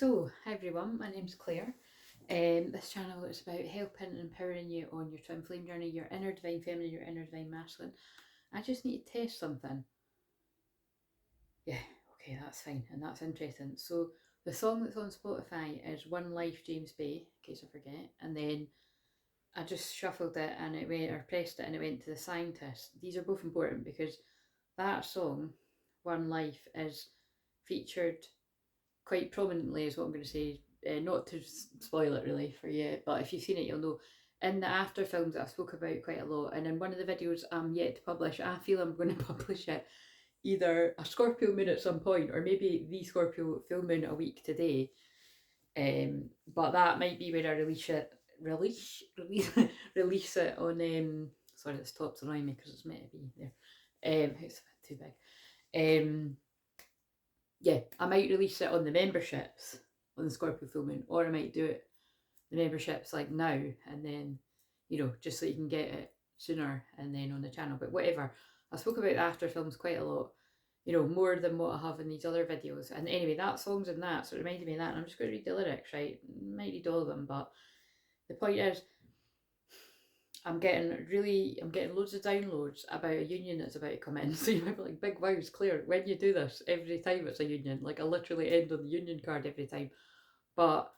So, hi everyone, my name's Claire. This channel is about helping and empowering you on your twin flame journey, your inner divine feminine, your inner divine masculine. I just need to test something. Yeah, okay, that's fine, and that's interesting. So, the song that's on Spotify is One Life James Bay, in case I forget, and then I just shuffled it and it went, or pressed it and it went to the scientist. These are both important because that song, One Life, is featured quite prominently, is what I'm going to say. Not to spoil it really for you, but if you've seen it, you'll know. In the after films that I spoke about quite a lot, and in one of the videos I'm yet to publish, I feel I'm going to publish it either a Scorpio moon at some point, or maybe the Scorpio full moon a week today. But that might be where I release it on. Sorry, this top's annoying me because it's meant to be there. It's a bit too big. Yeah, I might release it on the memberships on the Scorpio full moon, or I might do it the memberships like now, and then just so you can get it sooner, and then on the channel. But whatever, I spoke about the after films quite a lot, more than what I have in these other videos. And anyway, that song's in that, so it reminded me of that. And I'm just going to read the lyrics, right? I might read all of them, but the point is, I'm getting loads of downloads about a union that's about to come in. So you might be like, big wows, Claire, when you do this, every time it's a union. Like I literally end on the union card every time. But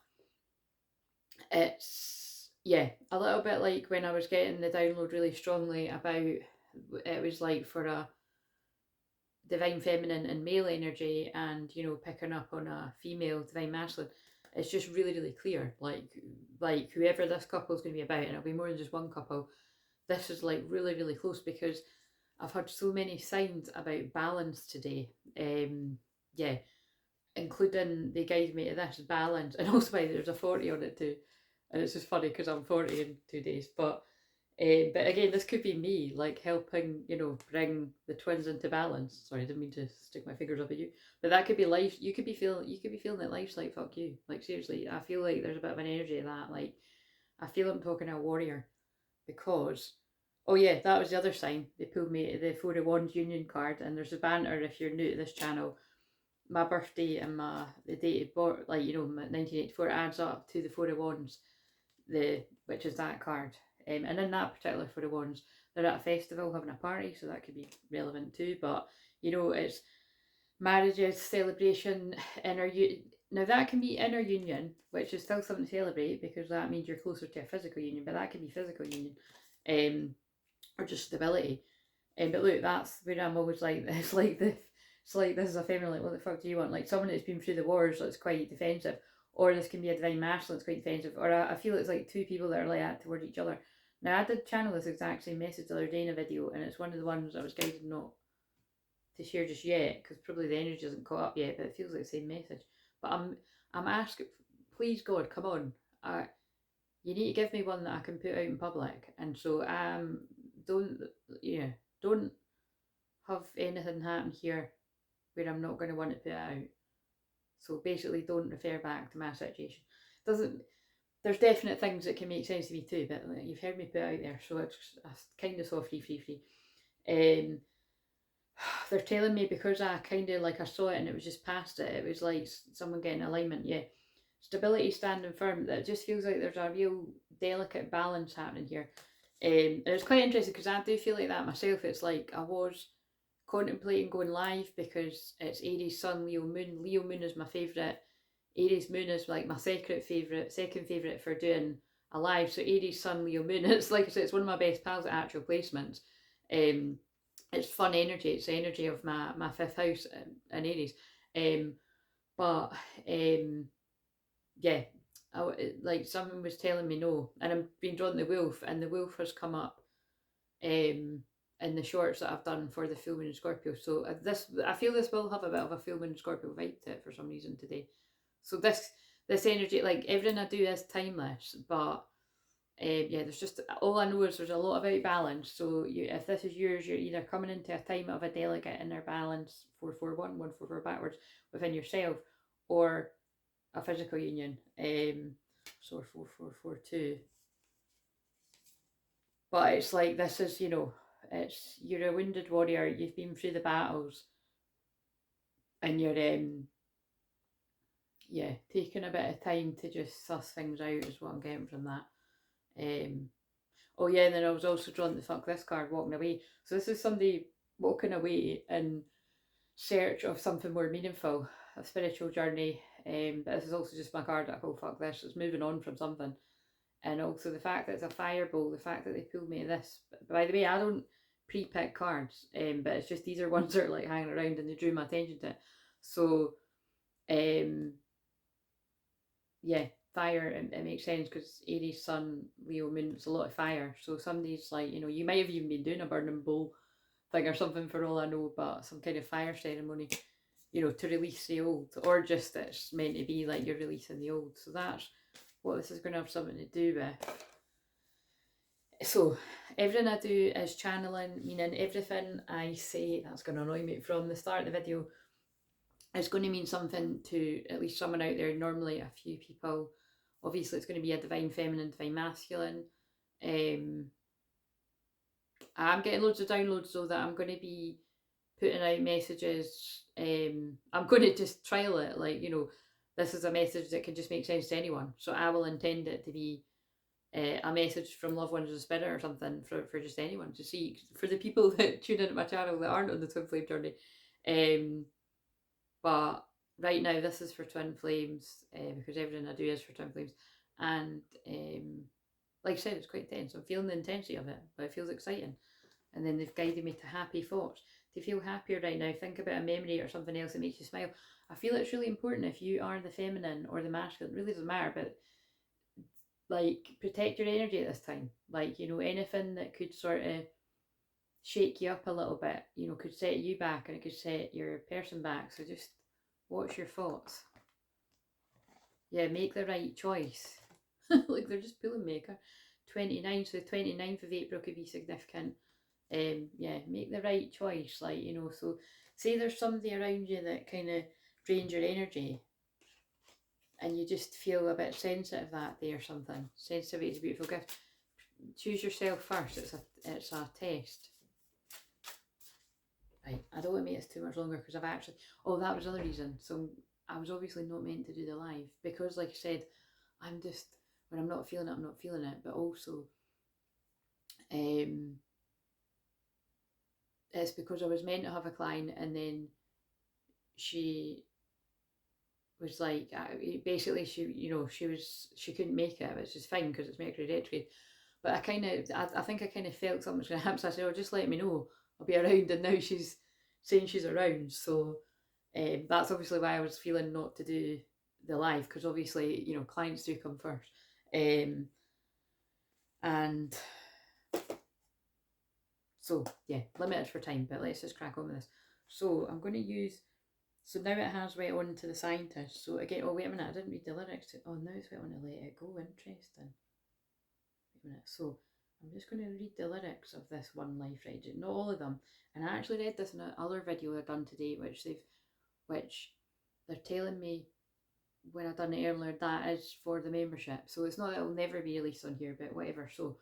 it's, yeah, a little bit like when I was getting the download really strongly about, it was like for a divine feminine and male energy, and picking up on a female divine masculine. It's just really, really clear. Like whoever this couple is going to be about, and it'll be more than just one couple. This is like really, really close because I've had so many signs about balance today. Yeah, including they guide me to this balance, and also by there's a 40 on it too, and it's just funny because I'm 40 in 2 days. But again, this could be me like helping, bring the twins into balance. Sorry, I didn't mean to stick my fingers up at you, but that could be life. You could be feeling that life's like fuck you. Like seriously, I feel like there's a bit of an energy of that. Like I feel I'm talking to a warrior because, oh yeah, that was the other sign. They pulled me the Four of Wands union card, and there's a banter if you're new to this channel. My birthday and the date of birth, like 1984, adds up to the Four of Wands, which is that card. And in that particular Four of Wands, they're at a festival having a party, so that could be relevant too. But it's marriages, celebration, inner now that can be inner union, which is still something to celebrate because that means you're closer to a physical union, but that can be physical union, or just stability. But look, that's where I'm always like, it's like this is a family, like, what the fuck do you want? Like someone that's been through the wars that's quite defensive, or this can be a divine masculine that's quite defensive, or I feel it's like two people that are like that towards each other. Now I did channel this exact same message the other day in a video, and it's one of the ones I was guided not to share just yet because probably the energy hasn't caught up yet, but it feels like the same message. But I'm asking, please God, come on, you need to give me one that I can put out in public. And so don't don't have anything happen here where I'm not going to want to put it out. So basically, don't refer back to my situation. Doesn't There's definite things that can make sense to me too, but you've heard me put out there, so it's kind of free. They're telling me because I kind of like I saw it and it was just past it. It was like someone getting alignment. Yeah, stability, standing firm. That just feels like there's a real delicate balance happening here. And it's quite interesting because I do feel like that myself. It's like I was contemplating going live because it's Aries Sun, Leo Moon. Leo Moon is my favourite. Aries Moon is like my second favourite for doing a live. So Aries Sun, Leo Moon. It's like I said, it's one of my best pals at actual placements. It's fun energy. It's the energy of my fifth house in Aries. But yeah, like someone was telling me no, and I'm being drawn the wolf, and the wolf has come up in the shorts that I've done for the full moon in Scorpio. So I feel this will have a bit of a full moon Scorpio vibe to it for some reason today. So this energy, like everything I do is timeless, but yeah, there's just, all I know is there's a lot about balance. So if this is yours, you're either coming into a time of a delicate inner balance, 441, 144 backwards within yourself, or a physical union. So 4442. But it's like this is, it's, you're a wounded warrior. You've been through the battles, and you're yeah, taking a bit of time to just suss things out is what I'm getting from that. Oh yeah, and then I was also drawn to fuck this card, walking away. So this is somebody walking away in search of something more meaningful, a spiritual journey. But this is also just my card that I call fuck this. It's moving on from something. And also the fact that it's a fireball, the fact that they pulled me this. By the way, I don't pre-pick cards, but it's just these are ones that are like hanging around and they drew my attention to it. So, yeah, fire, it makes sense because Aries, Sun, Leo, Moon, it's a lot of fire. So somebody's like, you might have even been doing a burning bowl thing or something for all I know, but some kind of fire ceremony, to release the old, or just it's meant to be like you're releasing the old. So that's what this is going to have something to do with. So everything I do is channeling, meaning everything I say, that's going to annoy me from the start of the video, is going to mean something to at least someone out there, normally a few people. Obviously it's going to be a divine feminine, divine masculine. I'm getting loads of downloads so that I'm going to be putting out messages. I'm going to just trial it, like, this is a message that can just make sense to anyone, so I will intend it to be a message from loved ones of spirit or something for just anyone to see, for the people that tune into my channel that aren't on the twin flame journey. But right now this is for twin flames, because everything I do is for twin flames. And like I said, it's quite intense. I'm feeling the intensity of it, but it feels exciting. And then they've guided me to happy thoughts. To feel happier right now, think about a memory or something else that makes you smile. I feel it's really important, if you are the feminine or the masculine, it really doesn't matter, but like, protect your energy at this time. Like, anything that could sort of shake you up a little bit, could set you back, and it could set your person back. So just watch your thoughts. Yeah, make the right choice. Like, they're just pulling me. 29, so the 29th of April could be significant. Yeah, make the right choice. Like, so say there's somebody around you that kind of drains your energy, and you just feel a bit sensitive that day or something. Sensitivity is a beautiful gift. Choose yourself first. It's a test. Right, I don't want to make this too much longer because I've actually... Oh, that was another reason. So I was obviously not meant to do the live because, like I said, I'm just... When I'm not feeling it, I'm not feeling it. But also, it's because I was meant to have a client, and then she was like, basically she couldn't make it, which is fine because it's Mercury retrograde. But I think I kind of felt something was going to happen, so I said, oh, just let me know, I'll be around. And now she's saying she's around, so that's obviously why I was feeling not to do the live, because obviously clients do come first. And so yeah, limited for time, but let's just crack on with this. So I'm going to use... So now it has went on to the scientist. So again, oh wait a minute, I didn't read the lyrics. Oh, now it's went on to let it go. Interesting. Wait a minute. So I'm just going to read the lyrics of this one life, right? Not all of them. And I actually read this in another video I've done today, which they're telling me when I done it earlier, that is for the membership. So it's not that it'll never be released on here, but whatever. So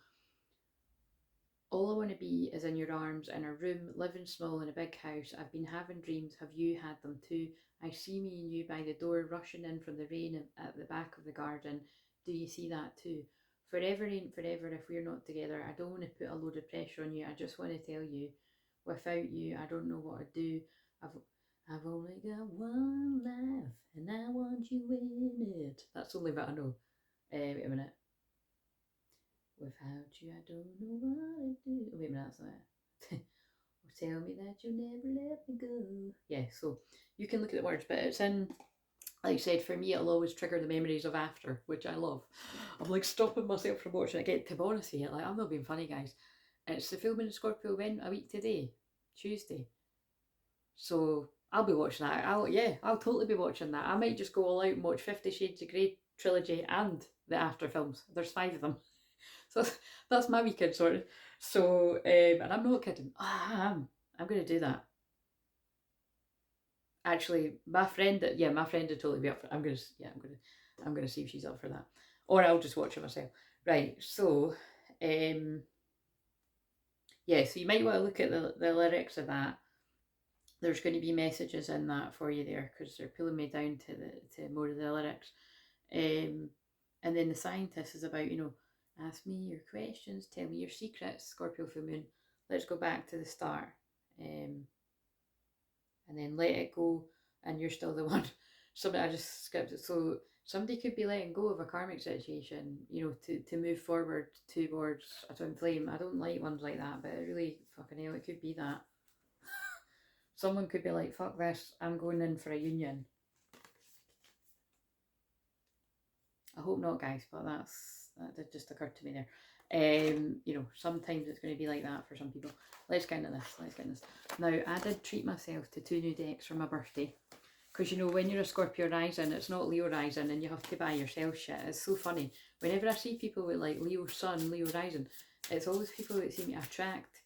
all I want to be is in your arms, in a room, living small in a big house. I've been having dreams, have you had them too? I see me and you by the door, rushing in from the rain at the back of the garden. Do you see that too? Forever ain't forever if we're not together. I don't want to put a load of pressure on you. I just want to tell you, without you, I don't know what I'd do. I've only got one life, and I want you in it. That's the only bit I know. Wait a minute. Without you, I don't know what I'd do. Oh, wait a minute, that's not it. Tell me that you'll never let me go. Yeah, so you can look at the words, but it's in, like I said, for me, it'll always trigger the memories of after, which I love. I'm like stopping myself from watching it again. To be honest with you, like, I'm not being funny, guys. It's the full moon in Scorpio when a week today, Tuesday. So I'll be watching that. I'll totally be watching that. I might just go all out and watch 50 Shades of Grey trilogy and the after films. There's 5 of them. So that's my weekend sorted. So and I'm not kidding. I'm going to do that. Actually, my friend would totally be up for it. I'm going to see if she's up for that, or I'll just watch it myself. Right. So yeah. So you might want to look at the lyrics of that. there's going to be messages in that for you there, because they're pulling me down to more of the lyrics. And then the scientist is about, ask me your questions, tell me your secrets, Scorpio full moon. Let's go back to the start. And then let it go, and you're still the one. Somebody, I just skipped it. So somebody could be letting go of a karmic situation, to move forward towards a twin flame. I don't like ones like that, but it really, fucking hell, it could be that. Someone could be like, fuck this, I'm going in for a union. I hope not, guys, but that did just occur to me there. Sometimes it's going to be like that for some people. Let's get into this. Now, I did treat myself to 2 new decks for my birthday. Because, when you're a Scorpio rising, it's not Leo rising, and you have to buy yourself shit. It's so funny. Whenever I see people with, like, Leo sun, Leo rising, it's always people that seem to attract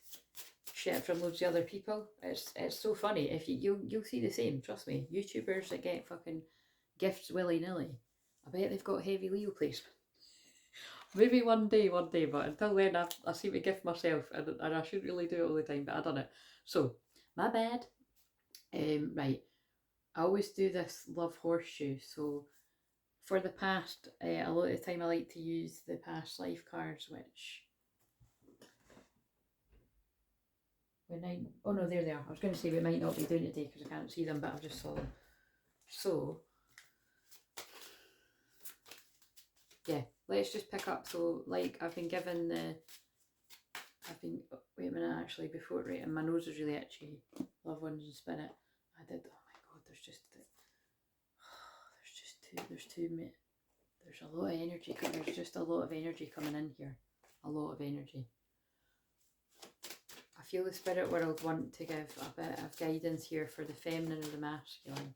shit from loads of other people. It's so funny. If you'll see the same, trust me. YouTubers that get fucking gifts willy-nilly, I bet they've got heavy Leo placement. Maybe one day, but until then I seem to gift myself, and I shouldn't really do it all the time, but I done it. So, my bad. Right. I always do this love horseshoe. So for the past, a lot of the time I like to use the past life cards, which oh no, there they are. I was going to say we might not be doing it today because I can't see them, but I've just saw them. So yeah, let's just pick up. So like I've been given wait a minute, actually, before, right, and my nose is really itchy. Love ones and spirit. Oh my god, there's a lot of energy. There's just a lot of energy coming in here. A lot of energy. I feel the spirit world want to give a bit of guidance here for the feminine or the masculine.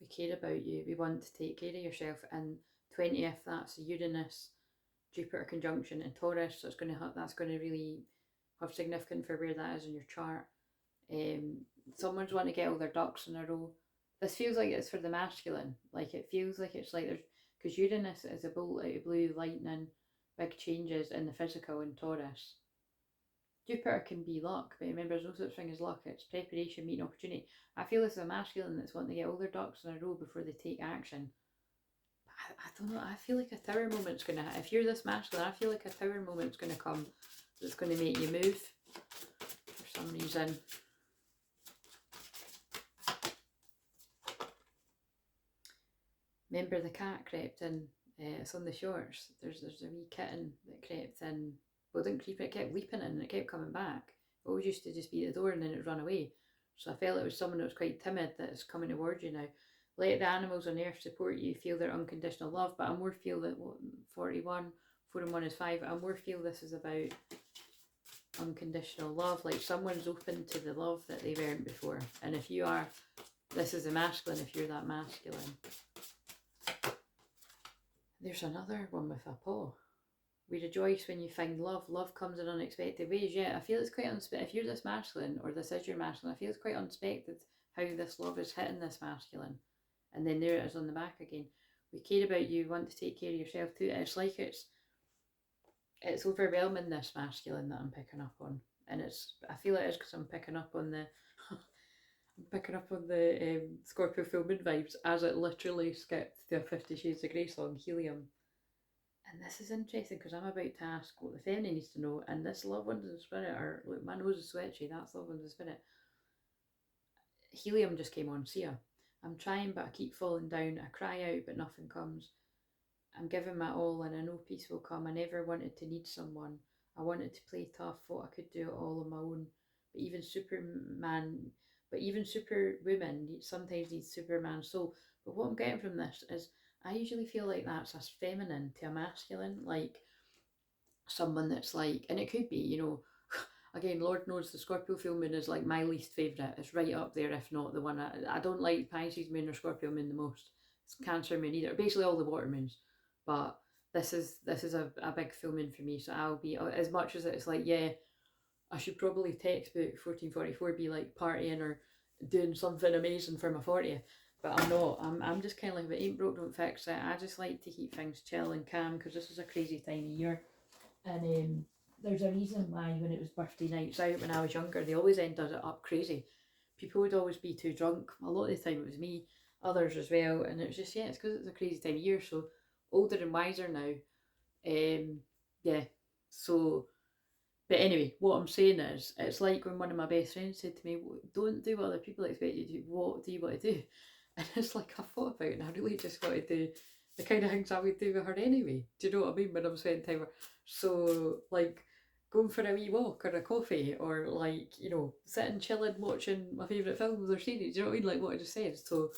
We care about you. We want to take care of yourself. And 20th, that's Uranus, Jupiter conjunction in Taurus. So that's going to really have significance for where that is in your chart. Someone's want to get all their ducks in a row. This feels like it's for the masculine. Like it feels like it's like there's, because Uranus is a bolt out of blue, lightning, big changes in the physical in Taurus. Jupiter can be luck, but remember, there's no such thing as luck. It's preparation meeting opportunity. I feel this is a masculine that's wanting to get all their ducks in a row before they take action. I don't know. I feel like a tower moment's going to happen. If you're this masculine, I feel like a tower moment's going to come that's going to make you move for some reason. Remember the cat crept in, it's on the shorts. There's a wee kitten that crept in. Well, it didn't creep, it kept leaping in and it kept coming back. It always used to just be at the door and then it'd run away. So I felt it was someone that was quite timid that's coming towards you now. Let the animals on earth support you, feel their unconditional love. But I more feel that 41, 4 and 1 is 5. I more feel this is about unconditional love. Like someone's open to the love that they weren't before. And if you are, this is a masculine, if you're that masculine. There's another one with a paw. We rejoice when you find love. Love comes in unexpected ways. Yeah, I feel it's quite unexpected. If you're this masculine, or this is your masculine, I feel it's quite unexpected how this love is hitting this masculine. And then there it is on the back again. We care about you, want to take care of yourself too. It's like it's overwhelming, this masculine that I'm picking up on. And I feel it is because I'm picking up on the Scorpio full moon vibes, as it literally skipped to a 50 Shades of Grey song, Helium. And this is interesting because I'm about to ask what the feminine needs to know, and this love ones in spirit are, look, my nose is sweaty, that's love ones in spirit. Helium just came on, see ya. I'm trying but I keep falling down, I cry out but nothing comes. I'm giving my all and I know peace will come. I never wanted to need someone. I wanted to play tough, thought I could do it all on my own. But even superwomen sometimes need Superman soul. But what I'm getting from this is I usually feel like that's a feminine to a masculine, like someone that's like, and it could be, again, Lord knows the Scorpio full moon is like my least favourite. It's right up there, if not the one. I don't like Pisces moon or Scorpio moon the most. It's Cancer moon either. Basically all the water moons. But this is a big full moon for me. So I'll be, as much as it's like, yeah, I should probably textbook 1444 be like partying or doing something amazing for my 40th. But I'm not. I'm just kind of like, if it ain't broke, don't fix it. I just like to keep things chill and calm because this is a crazy time of year. And there's a reason why when it was birthday nights out when I was younger, they always ended it up crazy. People would always be too drunk. A lot of the time it was me, others as well. And it was just, yeah, it's because it's a crazy time of year. So older and wiser now. Yeah. So, but anyway, what I'm saying is, it's like when one of my best friends said to me, don't do what other people expect you to do. What do you want to do? And it's like I thought about it and I really just want to do the kind of things I would do with her anyway. Do you know what I mean? When I'm spending time with her. So, like, going for a wee walk or a coffee or, like, you know, sitting chilling watching my favourite films or series. Do you know what I mean? Like what I just said. So,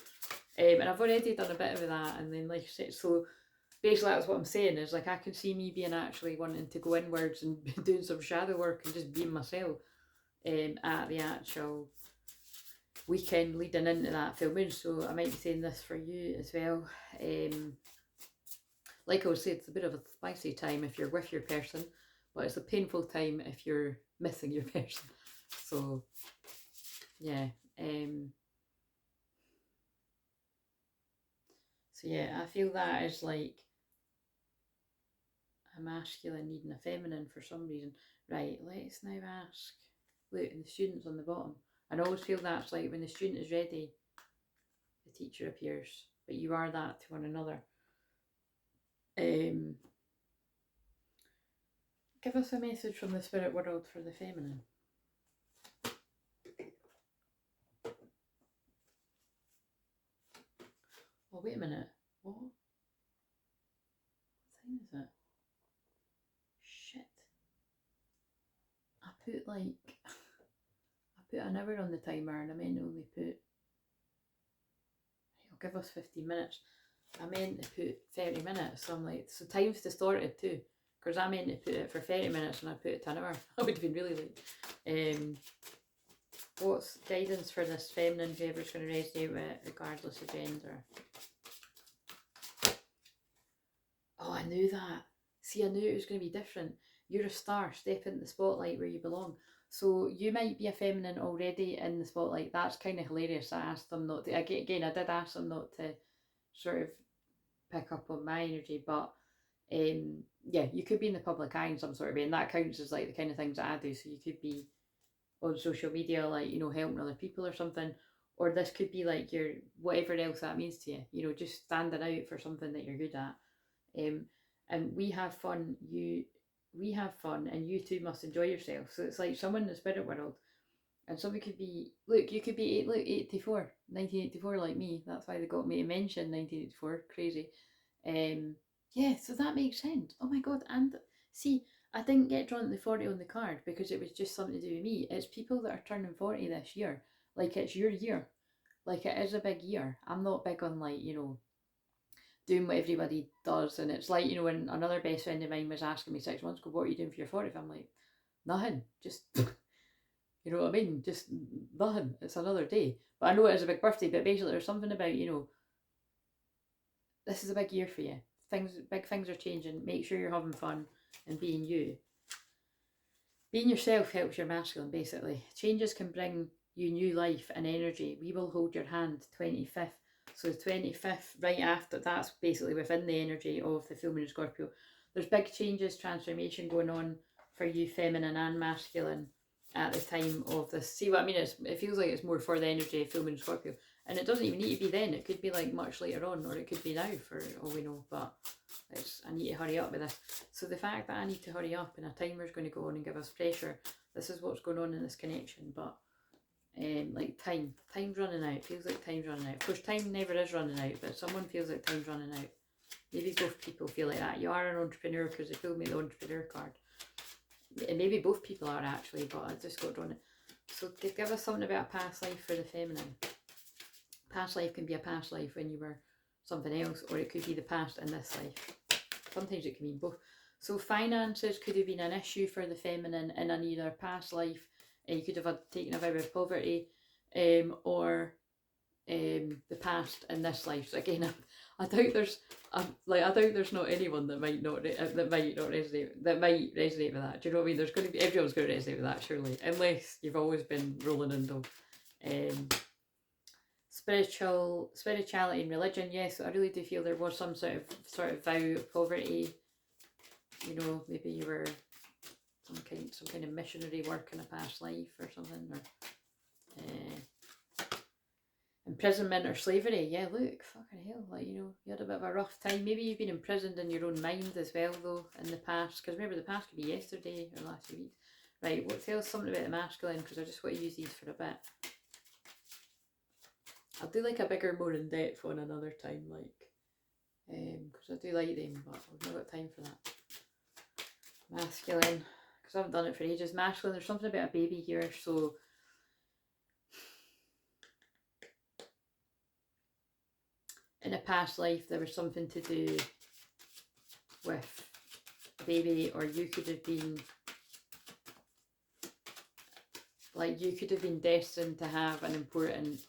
and I've already done a bit of that. And then, like I said, so basically that's what I'm saying is, like, I can see me being actually wanting to go inwards and doing some shadow work and just being myself at the actual weekend leading into that full moon. So I might be saying this for you as well. Like I was saying, it's a bit of a spicy time if you're with your person, but it's a painful time if you're missing your person. So yeah. So yeah, I feel that is like a masculine needing a feminine for some reason. Right, let's now ask. Look, and the student's on the bottom. And I always feel that's like when the student is ready, the teacher appears. But you are that to one another. Give us a message from the spirit world for the feminine. Oh, wait a minute. What? What time is it? Shit. I put like I put an hour on the timer and I meant to only put, I'll give us 15 minutes. I meant to put 30 minutes. So I'm like, so time's distorted too. Because I meant to put it for 30 minutes and I put it to an hour. That would have been really late. What's guidance for this feminine, whoever's going to resonate with it, regardless of gender? Oh, I knew that. See, I knew it was going to be different. You're a star, step into the spotlight where you belong. So you might be a feminine already in the spotlight. That's kind of hilarious. I asked them not to, again, I did ask them not to sort of pick up on my energy, but yeah, you could be in the public eye in some sort of way, and that counts as like the kind of things that I do. So you could be on social media, like, you know, helping other people or something, or this could be like your whatever else that means to you, you know, just standing out for something that you're good at. And we have fun, we have fun, and you too must enjoy yourself. So it's like someone in the spirit world, and somebody could be, look, you could be 1984 like me. That's why they got me to mention 1984. Crazy. Yeah, so that makes sense. Oh my god. And see, I didn't get drawn to the 40 on the card because it was just something to do with me. It's people that are turning 40 this year. Like, it's your year. Like, it is a big year. I'm not big on, like, you know, doing what everybody does. And it's like, you know, when another best friend of mine was asking me 6 months ago, what are you doing for your 40th? I'm like, nothing. Just, you know what I mean? Just nothing. It's another day. But I know it is a big birthday, but basically there's something about, you know, this is a big year for you. Big things are changing. Make sure you're having fun and being you. Being yourself helps your masculine, basically. Changes can bring you new life and energy. We will hold your hand, 25th. So the 25th, right after, that's basically within the energy of the full moon in Scorpio. There's big changes, transformation going on for you, feminine and masculine, at the time of this. See what I mean? It feels like it's more for the energy of full moon in Scorpio. And it doesn't even need to be then. It could be like much later on, or it could be now for all we know. But I need to hurry up with this. So the fact that I need to hurry up and a timer's going to go on and give us pressure, this is what's going on in this connection. But like time's running out. It feels like time's running out. Of course, time never is running out, but someone feels like time's running out. Maybe both people feel like that. You are an entrepreneur because they pulled me the entrepreneur card. And maybe both people are actually, but I just got drawn it. So give us something about a past life for the feminine. Past life can be a past life when you were something else, or it could be the past in this life. Sometimes it can mean both. So finances could have been an issue for the feminine in an either past life, and you could have taken a vow of poverty, or the past in this life. So again, I doubt there's not anyone that might not resonate with that. Do you know what I mean? There's going to be, everyone's going to resonate with that surely, unless you've always been rolling into spirituality and religion. Yes, I really do feel there was some sort of vow of poverty you know, maybe you were some kind of missionary work in a past life or something, or imprisonment or slavery. Yeah, look, fucking hell, like, you know, you had a bit of a rough time. Maybe you've been imprisoned in your own mind as well, though, in the past, because remember, the past could be yesterday or last few weeks. Right, what tells something about the masculine, because I just want to use these for a bit. I'll do like a bigger, more in-depth one another time, like, because I do like them, but I've not got time for that. Masculine, because I haven't done it for ages. Masculine, there's something about a baby here, so in a past life there was something to do with a baby, or you could have been, like, you could have been destined to have an important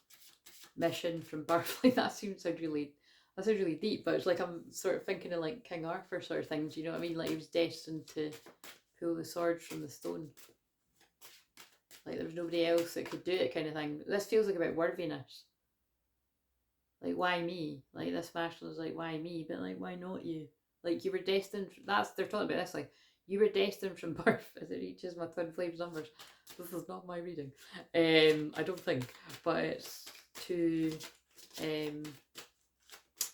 mission from birth. Like, that sounds really deep, but it's like I'm sort of thinking of like King Arthur sort of things, you know what I mean? Like, he was destined to pull the sword from the stone. Like, there was nobody else that could do it, kind of thing. This feels like about worthiness. Like, why me? Like, this masculine is like, why me? But like, why not you? Like, you were destined, they're talking about this, like, you were destined from birth, as it reaches my twin flames numbers. This is not my reading. I don't think, but it's to,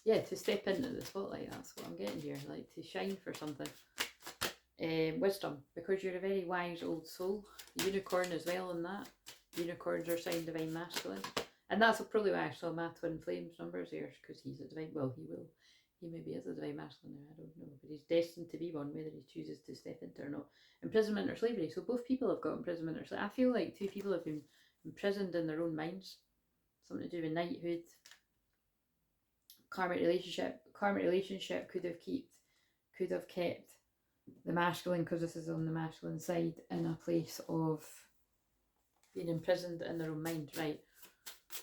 yeah, to step into the spotlight. That's what I'm getting here, like, to shine for something. Wisdom, because you're a very wise old soul. Unicorn as well in that. Unicorns are sign divine masculine. And that's probably why I saw my twin flames numbers here, because he's a divine, well, he maybe is a divine masculine now, I don't know, but he's destined to be one, whether he chooses to step into or not. Imprisonment or slavery, so both people have got imprisonment or slavery. I feel like two people have been imprisoned in their own minds. Something to do with knighthood. Karmic relationship could have kept the masculine, because this is on the masculine side, in a place of being imprisoned in their own mind. Right,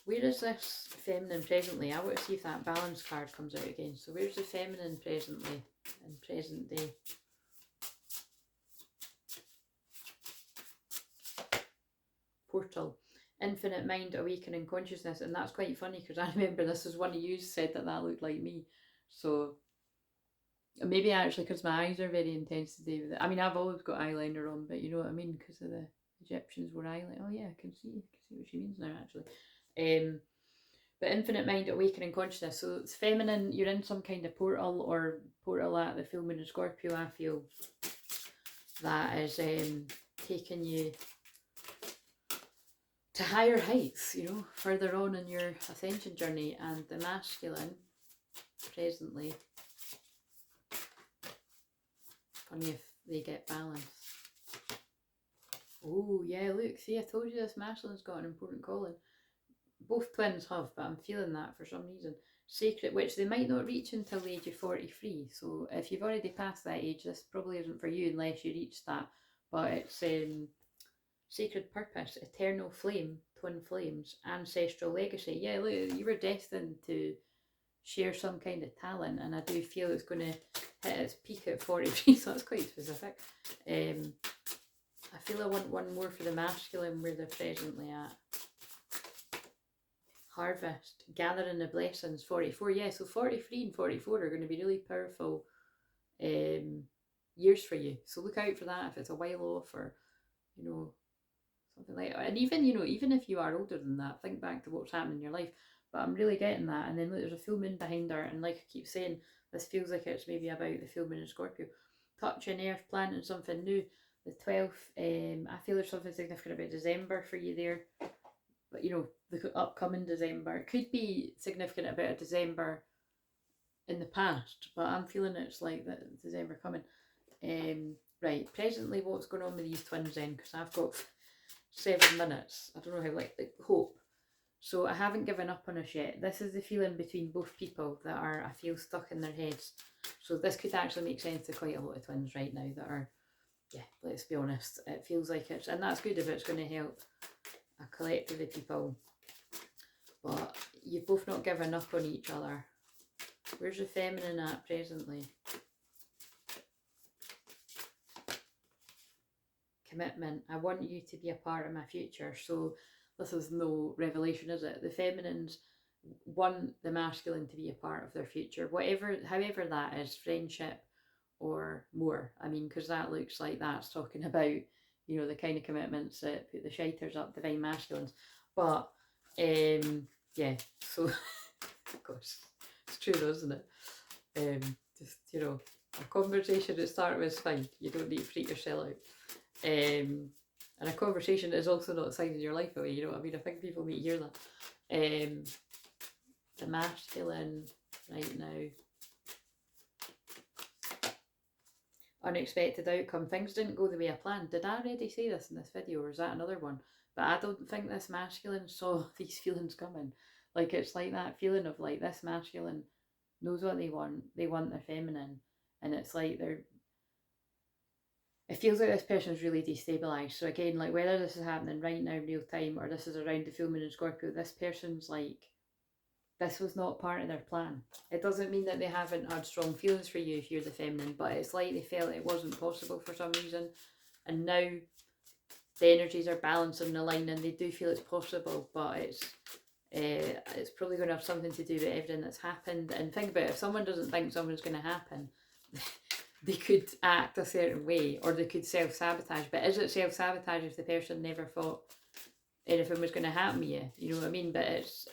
where is this feminine presently? I want to see if that balance card comes out again. So where's the feminine presently in present day? Portal. Infinite mind, awakening consciousness. And that's quite funny, because I remember this was one of you said that looked like me. So maybe actually because my eyes are very intense today with it. I mean, I've always got eyeliner on, but you know what I mean, because of the Egyptians wore eyeliner. Oh yeah, I can see what she means now, actually. But infinite mind, awakening consciousness. So it's feminine, you're in some kind of portal at the full moon in Scorpio. I feel that is taking you to higher heights, you know, further on in your ascension journey. And the masculine, presently, funny if they get balanced. Oh yeah, look, see, I told you this masculine's got an important calling. Both twins have, but I'm feeling that for some reason. Sacred, which they might not reach until the age of 43. So if you've already passed that age, this probably isn't for you unless you reach that. But it's sacred purpose, eternal flame, twin flames, ancestral legacy. Yeah, look, you were destined to share some kind of talent, and I do feel it's going to hit its peak at 43, so that's quite specific. I feel I want one more for the masculine, where they're presently at. Harvest, gathering the blessings, 44. Yeah, so 43 and 44 are going to be really powerful years for you. So look out for that if it's a while off, or, you know, something like that. And even, you know, even if you are older than that, think back to what's happened in your life. But I'm really getting that. And then look, there's a full moon behind her, and like I keep saying, this feels like it's maybe about the full moon in Scorpio. Touching earth, planting something new. The 12th, I feel there's something significant about December for you there. But, you know, the upcoming December. It could be significant about a December in the past, but I'm feeling it's like that December coming. Right, presently what's going on with these twins then, because I've got 7 minutes. I don't know how, like hope. So I haven't given up on us yet. This is the feeling between both people that are, I feel, stuck in their heads. So this could actually make sense to quite a lot of twins right now that are, yeah, let's be honest, it feels like it's, and that's good if it's going to help a collective of people. But you've both not given up on each other. Where's the feminine at presently? Commitment. I want you to be a part of my future. So this is no revelation, is it? The feminines want the masculine to be a part of their future. However that is, friendship or more. I mean, because that looks like that's talking about, you know, the kind of commitments that put the shiters up, divine masculines. But yeah, so of course it's true though, isn't it? Just, you know, a conversation at start with is fine. You don't need to freak yourself out. And a conversation is also not signing your life away, you know what I mean? I think people need to hear that. The masculine right now. Unexpected outcome. Things didn't go the way I planned. Did I already say this in this video, or is that another one? But I don't think this masculine saw these feelings coming. Like, it's like that feeling of like, this masculine knows what they want. They want their feminine. And it's like it feels like this person's really destabilised. So again, like, whether this is happening right now in real time or this is around the full moon in Scorpio, this person's like, this was not part of their plan. It doesn't mean that they haven't had strong feelings for you if you're the feminine, but it's like they felt it wasn't possible for some reason. And now the energies are balanced and aligned and they do feel it's possible, but it's probably going to have something to do with everything that's happened. And think about it, if someone doesn't think something's going to happen, they could act a certain way, or they could self-sabotage. But is it self-sabotage if the person never thought anything was going to happen to you? You know what I mean? But it's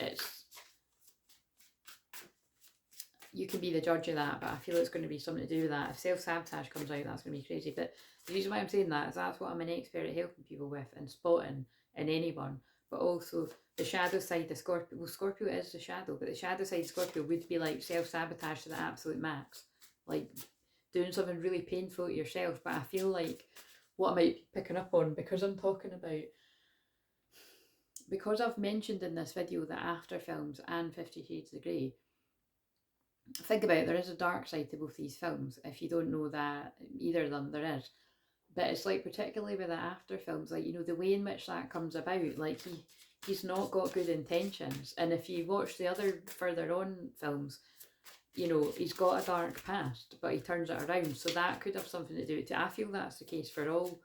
you can be the judge of that, but I feel it's going to be something to do with that. If self-sabotage comes out, that's going to be crazy. But the reason why I'm saying that is that's what I'm an expert at helping people with and spotting in anyone. But also the shadow side of Scorpio. Well, Scorpio is the shadow, but the shadow side of Scorpio would be like self-sabotage to the absolute max. Like doing something really painful to yourself. But I feel like what I might be picking up on, because I'm talking about, because I've mentioned in this video the after films and 50 Shades of Grey, think about it, there is a dark side to both these films. If you don't know that, either of them, there is. But it's like, particularly with the after films, like, you know, the way in which that comes about, like he's not got good intentions. And if you watch the other further on films, you know, he's got a dark past, but he turns it around. So that could have something to do with it. I feel that's the case for all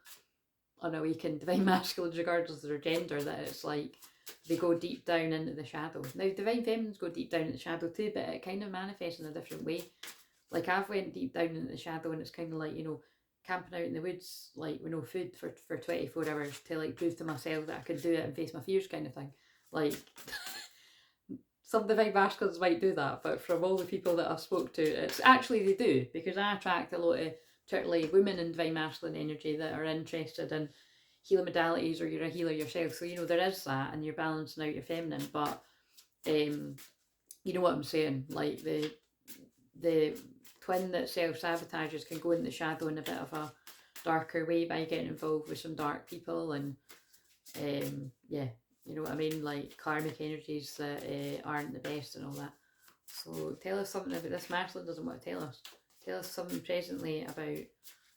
unawakened divine masculines, regardless of their gender, that it's like they go deep down into the shadow. Now, divine feminines go deep down into the shadow too, but it kind of manifests in a different way. Like, I've went deep down into the shadow, and it's kind of like, you know, camping out in the woods, like, with no food for 24 hours to, like, prove to myself that I could do it and face my fears kind of thing. Like, some divine masculines might do that, but from all the people that I've spoke to, it's actually they do, because I attract a lot of particularly women in divine masculine energy that are interested in healing modalities, or you're a healer yourself. So, you know, there is that, and you're balancing out your feminine. But you know what I'm saying, like the twin that self-sabotages can go in the shadow in a bit of a darker way by getting involved with some dark people. And yeah, you know what I mean, like karmic energies that aren't the best and all that. So tell us something about this. Masculine doesn't want to tell us. Tell us something presently about,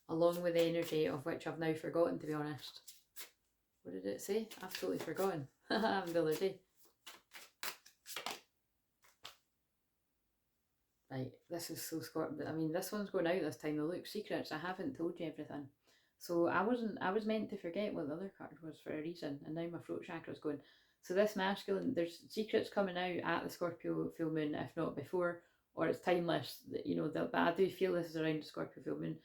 along with the energy of which I've now forgotten, to be honest. What did it say? I've totally forgotten. The other day. Right, this is so Scorpio. I mean, this one's going out this time. The look secrets. I haven't told you everything. So I was meant to forget what the other card was for a reason, and now my throat chakra's going. So this masculine, there's secrets coming out at the Scorpio full moon, if not before, or it's timeless. You know, but I do feel this is around the Scorpio full moon.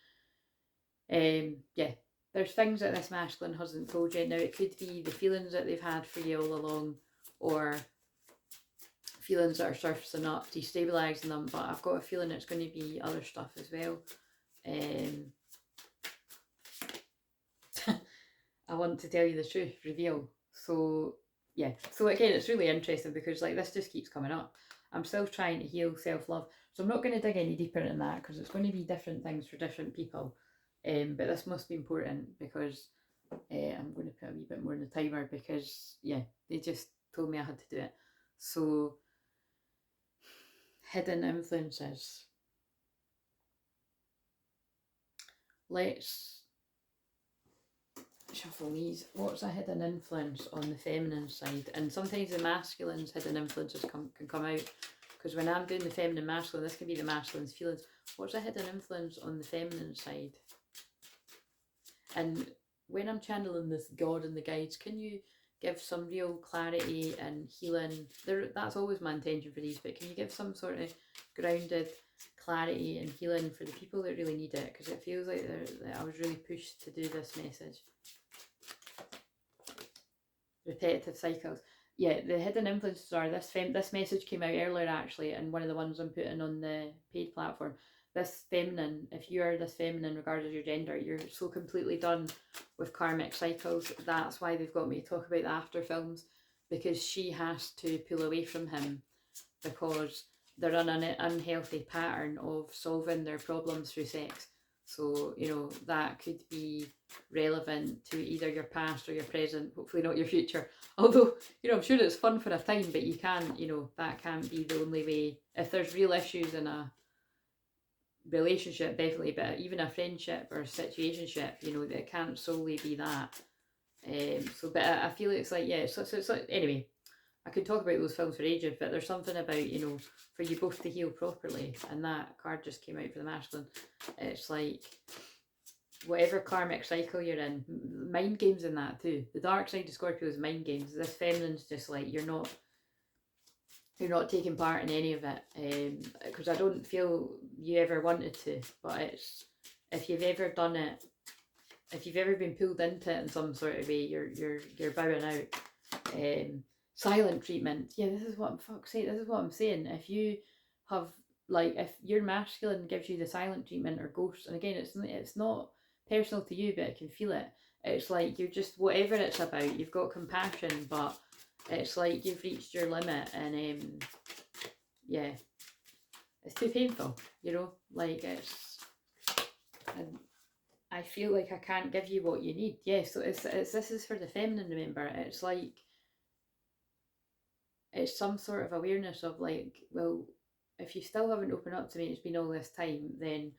Yeah, there's things that this masculine hasn't told you. Now, it could be the feelings that they've had for you all along, or feelings that are surfacing up, destabilising them, but I've got a feeling it's going to be other stuff as well. I want to tell you the truth, reveal. So yeah, so again, it's really interesting because like this just keeps coming up. I'm still trying to heal self-love, so I'm not going to dig any deeper in that because it's going to be different things for different people. But this must be important because I'm going to put a wee bit more in the timer because yeah, they just told me I had to do it. So hidden influences. Let's shuffle these. What's a hidden influence on the feminine side? And sometimes the masculine's hidden influences can come out, because when I'm doing the feminine masculine, this can be the masculine's feelings. What's a hidden influence on the feminine side? And when I'm channeling this God and the guides, can you give some real clarity and healing? That's always my intention for these, but can you give some sort of grounded clarity and healing for the people that really need it, because it feels like that I was really pushed to do this message. Repetitive cycles. Yeah, the hidden influences are this message came out earlier actually, and one of the ones I'm putting on the paid platform. This feminine, if you are this feminine regardless of your gender, you're so completely done with karmic cycles. That's why they've got me to talk about the after films, because she has to pull away from him because they're in an unhealthy pattern of solving their problems through sex. So, you know, that could be relevant to either your past or your present, hopefully not your future. Although, you know, I'm sure it's fun for a time, but you can't, you know, that can't be the only way. If there's real issues in a relationship, definitely, but even a friendship or a situationship, you know, it can't solely be that. But I feel it's like, yeah, so it's like, anyway, I could talk about those films for ages, but there's something about, you know, for you both to heal properly, and that card just came out for the masculine. It's like, whatever karmic cycle you're in, mind games in that too. The dark side of Scorpio is mind games. This feminine's just like, you're not taking part in any of it, because I don't feel you ever wanted to, but it's, if you've ever done it, if you've ever been pulled into it in some sort of way, you're bowing out. Silent treatment. Yeah, this is what I'm saying. If you have, like, if your masculine gives you the silent treatment or ghosts, and again, it's not personal to you, but I can feel it. It's like you're just, whatever it's about, you've got compassion, but it's like you've reached your limit, and yeah, it's too painful, you know, like it's, and I feel like I can't give you what you need. Yeah, so it's this is for the feminine, remember. It's like, it's some sort of awareness of like, well, if you still haven't opened up to me, it's been all this time, then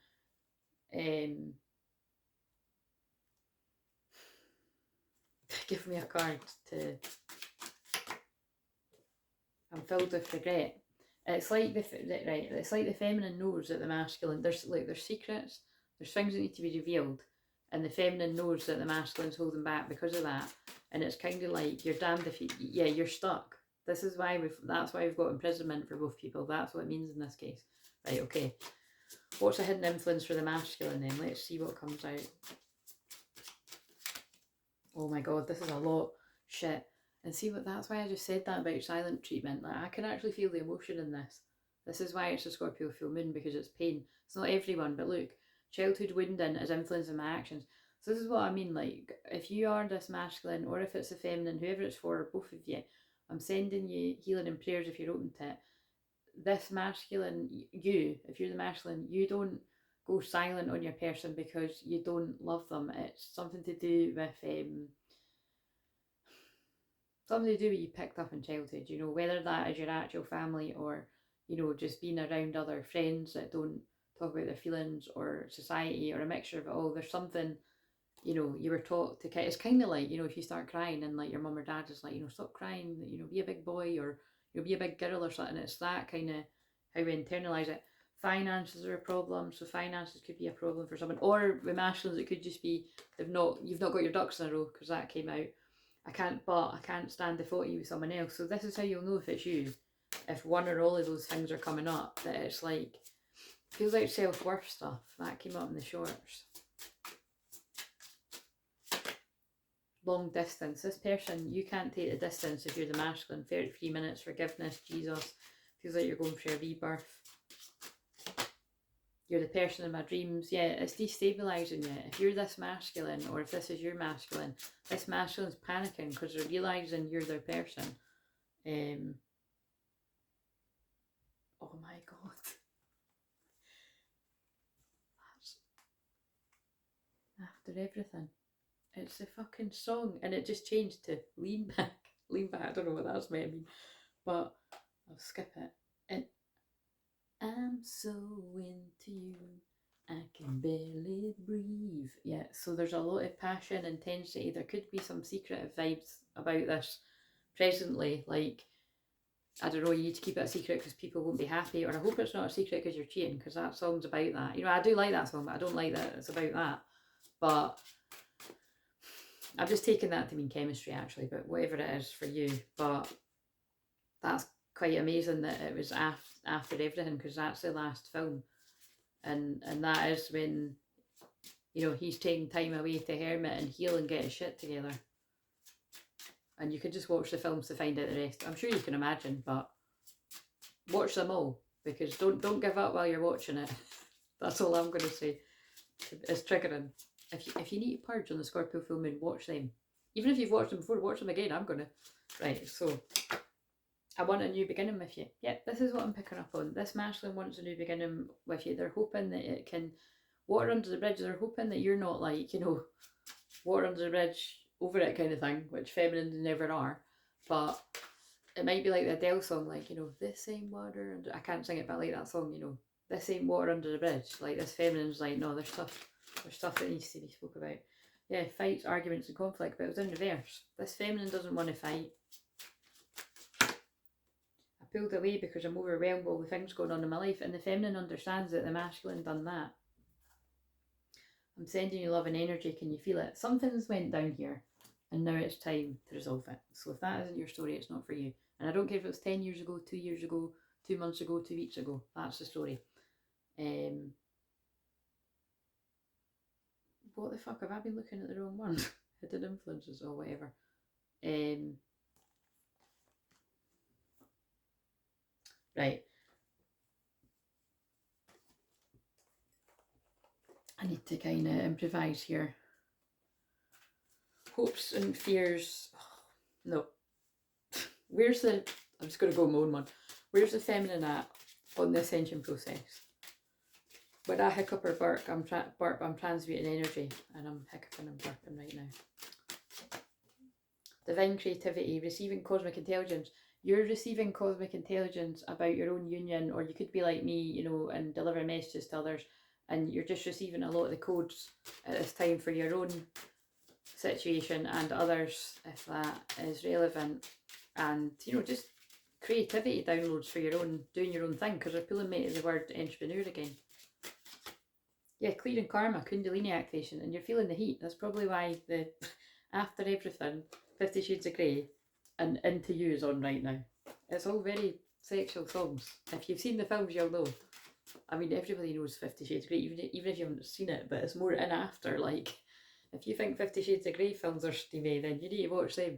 give me a card to, I'm filled with regret. It's like it's like the feminine knows that the masculine, there's secrets, there's things that need to be revealed, and the feminine knows that the masculine's holding back because of that, and it's kind of like, you're damned if you, yeah, you're stuck. That's why we've got imprisonment for both people. That's what it means in this case. Right, okay. What's a hidden influence for the masculine then? Let's see what comes out. Oh my god, this is a lot. Shit. And see what, that's why I just said that about silent treatment. Like, I can actually feel the emotion in this. This is why it's a Scorpio full moon, because it's pain. It's not everyone, but look, childhood wounding is influencing my actions. So this is what I mean, like, if you are this masculine, or if it's a feminine, whoever it's for, both of you, I'm sending you healing and prayers if you're open to it. This masculine, you, if you're the masculine, you don't go silent on your person because you don't love them. It's something to do with something to do with you picked up in childhood, you know, whether that is your actual family, or, you know, just being around other friends that don't talk about their feelings, or society, or a mixture of it all. There's something, you know, you were taught to, it's kind of like, you know, if you start crying and like your mum or dad is like, you know, stop crying, you know, be a big boy, or, you know, be a big girl or something. It's that kind of how we internalize it. Finances are a problem, so finances could be a problem for someone, or with masculines it could just be you've not got your ducks in a row, because that came out. I can't stand the thought of you with someone else. So this is how you'll know if it's you, if one or all of those things are coming up, that it's like, feels like self-worth stuff. That came up in the shorts. Long distance. This person, you can't take the distance if you're the masculine. 33 minutes, forgiveness, Jesus. Feels like you're going for a rebirth. You're the person in my dreams. Yeah, it's destabilizing you. If you're this masculine, or if this is your masculine, this masculine's panicking because they're realizing you're their person. Oh my god. That's after everything. It's the fucking song, and it just changed to lean back. Lean back. I don't know what that's meant to mean, but I'll skip it. And I'm so into you, I can barely breathe. Yeah, so there's a lot of passion, intensity. There could be some secretive vibes about this presently. Like, I don't know, you need to keep it a secret because people won't be happy. Or I hope it's not a secret because you're cheating, because that song's about that. You know, I do like that song, but I don't like that it's about that. But I've just taken that to mean chemistry actually, but whatever it is for you. But that's quite amazing that it was after everything, because that's the last film, and that is when, you know, he's taking time away to hermit and heal and get his shit together. And you could just watch the films to find out the rest. I'm sure you can imagine, but watch them all, because don't give up while you're watching it. That's all I'm going to say. It's triggering. If you need to purge on the Scorpio full moon, watch them. Even if you've watched them before, watch them again. I'm going to. Right, so I want a new beginning with you. Yep, this is what I'm picking up on. This masculine wants a new beginning with you. They're hoping that it can water under the bridge. They're hoping that you're not like, you know, water under the bridge, over it kind of thing, which feminines never are. But it might be like the Adele song, like, you know, this ain't water under... I can't sing it, but I like that song, you know, this ain't water under the bridge. Like, this feminine's like, no, there's stuff that needs to be spoke about. Yeah, fights, arguments and conflict, but it was in reverse. This feminine doesn't want to fight. I pulled away because I'm overwhelmed with all the things going on in my life, and the feminine understands that the masculine done that. I'm sending you love and energy, can you feel it? Something's went down here, and now it's time to resolve it. So if that isn't your story, it's not for you. And I don't care if it was 10 years ago, 2 years ago, 2 months ago, 2 weeks ago. That's the story. What the fuck, have I been looking at the wrong one? Hidden influences or whatever. Right. I need to kind of improvise here. Hopes and fears. Oh, no. Where's the... I'm just going to go my own one. Where's the feminine at on the ascension process? When I hiccup or burp, I'm transmuting energy, and I'm hiccuping and burping right now. Divine creativity, receiving cosmic intelligence. You're receiving cosmic intelligence about your own union, or you could be like me, you know, and deliver messages to others, and you're just receiving a lot of the codes at this time for your own situation and others, if that is relevant. And, you know, just creativity downloads for your own, doing your own thing, because we're pulling me to the word entrepreneur again. Yeah, clearing karma, kundalini activation, and you're feeling the heat. That's probably why the After Everything, 50 Shades of Grey, and Into You is on right now. It's all very sexual songs. If you've seen the films, you'll know. I mean, everybody knows 50 Shades of Grey, even if you haven't seen it, but it's more in after. Like, if you think 50 Shades of Grey films are steamy, then you need to watch them.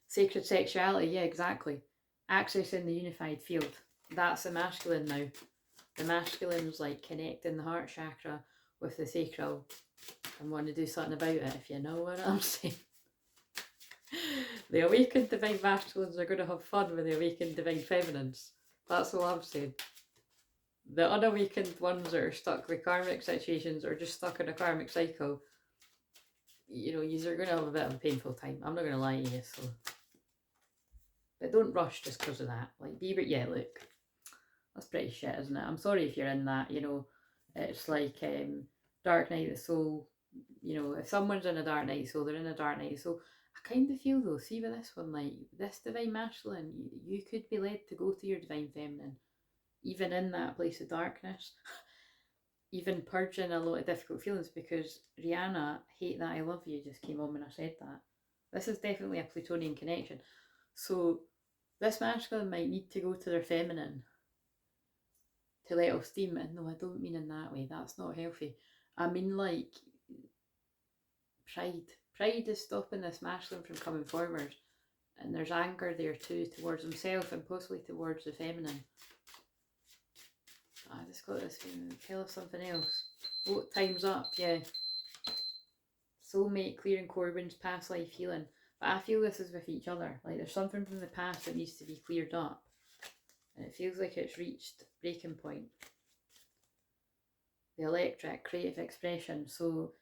Sacred sexuality, yeah, exactly. Accessing the unified field. That's the masculine now. The masculine's like connecting the heart chakra with the sacral and want to do something about it, if you know what I'm saying. The awakened divine masculines are going to have fun with the awakened divine feminines. That's all I'm saying. The unawakened ones that are stuck with karmic situations or just stuck in a karmic cycle, you know, you're going to have a bit of a painful time. I'm not going to lie to you, so. But don't rush just because of that. Like, yeah, look. That's pretty shit, isn't it? I'm sorry if you're in that, you know. It's like Dark Night of the Soul. You know, if someone's in a Dark Night of the Soul, they're in a Dark Night of the Soul. I kind of feel though, see with this one, like, this divine masculine, you could be led to go to your divine feminine, even in that place of darkness, even purging a lot of difficult feelings, because Rihanna, Hate That I Love You, just came on when I said that. This is definitely a Plutonian connection. So this masculine might need to go to their feminine to let off steam. And no, I don't mean in that way. That's not healthy. I mean like pride. Pride is stopping this masculine from coming forward. And there's anger there too towards himself and possibly towards the feminine. I just got this feeling. Tell us something else. Oh, time's up, yeah. Soulmate, clearing core wounds, past life healing. But I feel this is with each other. Like there's something from the past that needs to be cleared up. And it feels like it's reached breaking point. The electric, creative expression. So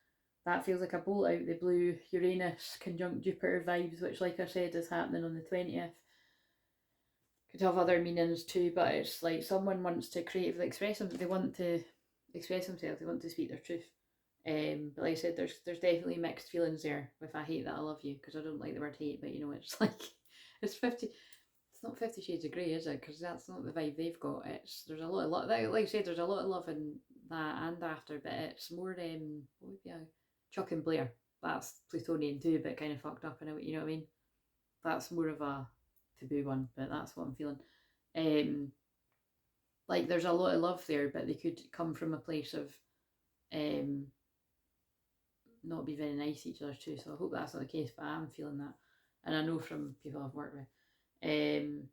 that feels like a bolt out the blue Uranus conjunct Jupiter vibes, which like I said is happening on the 20th. Could have other meanings too, but it's like someone wants to creatively express them. They want to express themselves. They want to speak their truth. But like I said, there's definitely mixed feelings there with I hate that I love you, because I don't like the word hate, but you know, it's like it's not 50 Shades of Grey, is it? Because that's not the vibe they've got. There's a lot like I said, there's a lot of love in that and after, but it's more what would be Chuck and Blair. That's Plutonian too, but kind of fucked up in a way, you know what I mean? That's more of a taboo one, but that's what I'm feeling. Like there's a lot of love there, but they could come from a place of not be very nice to each other too. So I hope that's not the case, but I'm feeling that. And I know from people I've worked with. And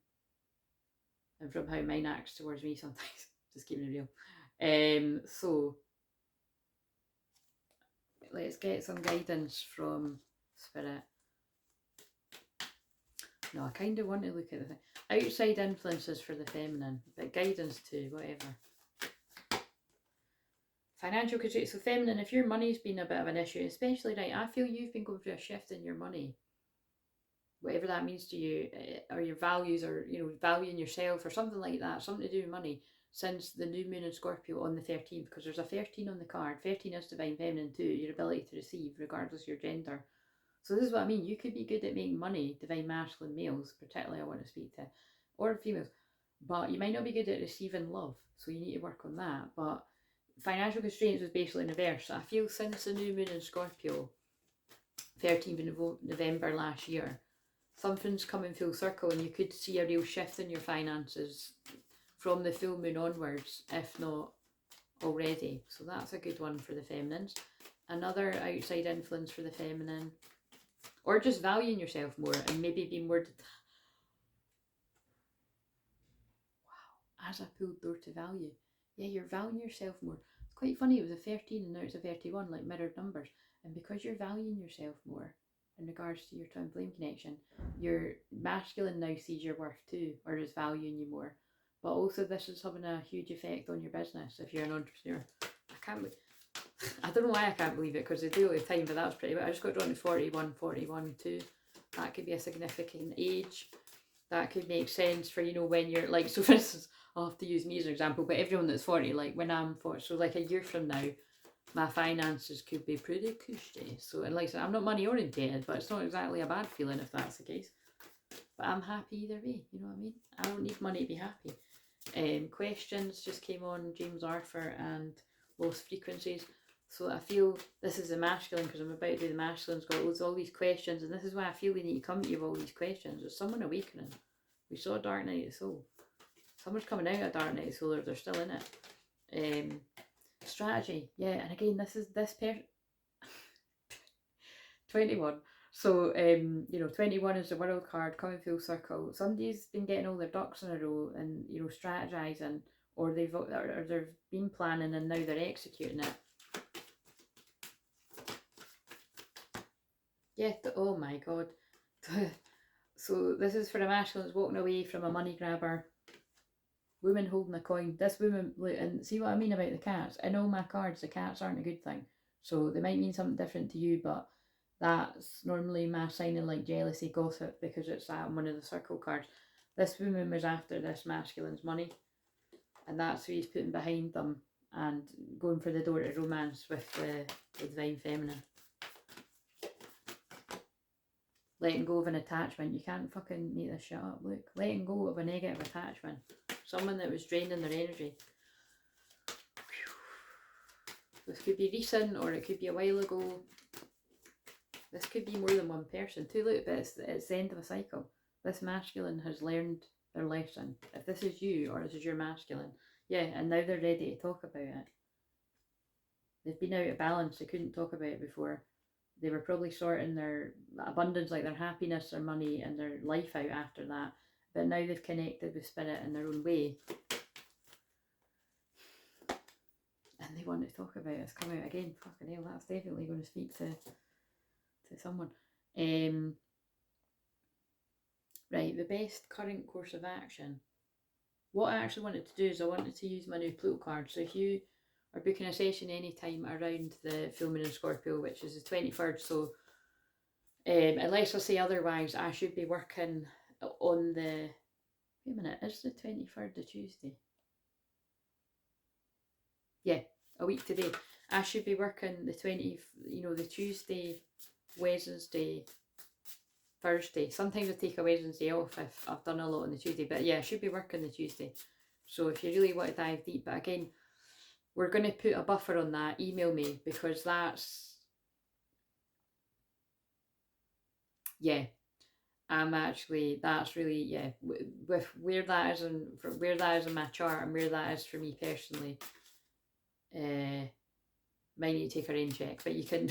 from how mine acts towards me sometimes. Just keeping it real. So let's get some guidance from Spirit. No, I kind of want to look at the thing. Outside influences for the feminine, but guidance too, whatever. Financial constraints. So feminine, if your money's been a bit of an issue, especially, right, I feel you've been going through a shift in your money. Whatever that means to you, or your values, or, you know, valuing yourself or something like that, something to do with money, since the new moon in Scorpio on the 13th, because there's a 13 on the card. 13 is divine feminine too, your ability to receive regardless of your gender. So this is what I mean. You could be good at making money, divine masculine males, particularly I want to speak to, or females, but you might not be good at receiving love. So you need to work on that. But financial constraints was basically in reverse. So I feel since the new moon in Scorpio, 13th of November last year, something's coming full circle, and you could see a real shift in your finances from the full moon onwards, if not already. So that's a good one for the feminines. Another outside influence for the feminine, or just valuing yourself more and maybe being more. Wow, as I pulled door to value. Yeah, you're valuing yourself more. It's quite funny, it was a 13 and now it's a 31, like mirrored numbers. And because you're valuing yourself more in regards to your twin flame connection, your masculine now sees your worth too, or is valuing you more. But also this is having a huge effect on your business if you're an entrepreneur. I don't know why I can't believe it, because they do all the time, but that was pretty. I just got drawn to 41 too. That could be a significant age. That could make sense for, you know, when you're like, so for instance, I'll have to use me as an example, but everyone that's 40, like when I'm 40, so like a year from now, my finances could be pretty cushy. So, and like I said, I'm not money oriented, but it's not exactly a bad feeling if that's the case. But I'm happy either way, you know what I mean? I don't need money to be happy. Questions just came on, James Arthur and Lost Frequencies. So I feel this is the masculine, because I'm about to do the masculine's got loads, all these questions, and this is why I feel we need to come to you with all these questions. There's someone awakening. We saw Dark Night of the Soul. Someone's coming out of Dark Night of the Soul, or they're still in it. Strategy, yeah, and again, this person 21. So you know, 21 is the world card coming full circle. Somebody's been getting all their ducks in a row and, you know, strategizing, or they've been planning and now they're executing it. Yeah, oh my god. So this is for a masculine that's walking away from a money grabber. Woman holding a coin. This woman, and see what I mean about the cats? In all my cards, the cats aren't a good thing. So they might mean something different to you, but that's normally my signing like jealousy, gossip, because it's one of the circle cards. This woman was after this masculine's money, and that's who he's putting behind them and going for the door to romance with the divine feminine. Letting go of an attachment. You can't fucking make this shit up. Look, letting go of a negative attachment. Someone that was draining their energy. This could be recent, or it could be a while ago. This could be more than one person too. Look, but it's the end of a cycle. This masculine has learned their lesson. If this is you, or this is your masculine, yeah, and now they're ready to talk about it. They've been out of balance. They couldn't talk about it before. They were probably sorting their abundance, like their happiness, their money, and their life out after that. But now they've connected with spirit in their own way. And they want to talk about it. It's come out again. Fucking hell, that's definitely going to speak to someone. Right, the best current course of action. What I actually wanted to do is I wanted to use my new Pluto card. So if you are booking a session anytime around the full moon in Scorpio, which is the 23rd, so unless I say otherwise, I should be working on the, wait a minute, is the 23rd the Tuesday? Yeah, a week today. I should be working the 20th, you know, the Tuesday, Wednesday, Thursday. Sometimes I take a Wednesday off if I've done a lot on the Tuesday, but yeah, I should be working the Tuesday. So if you really want to dive deep, but again, we're going to put a buffer on that. Email me, because that's, yeah, I'm actually, that's really, yeah, with where that is in my chart and where that is for me personally, might need to take a rain check, but you can,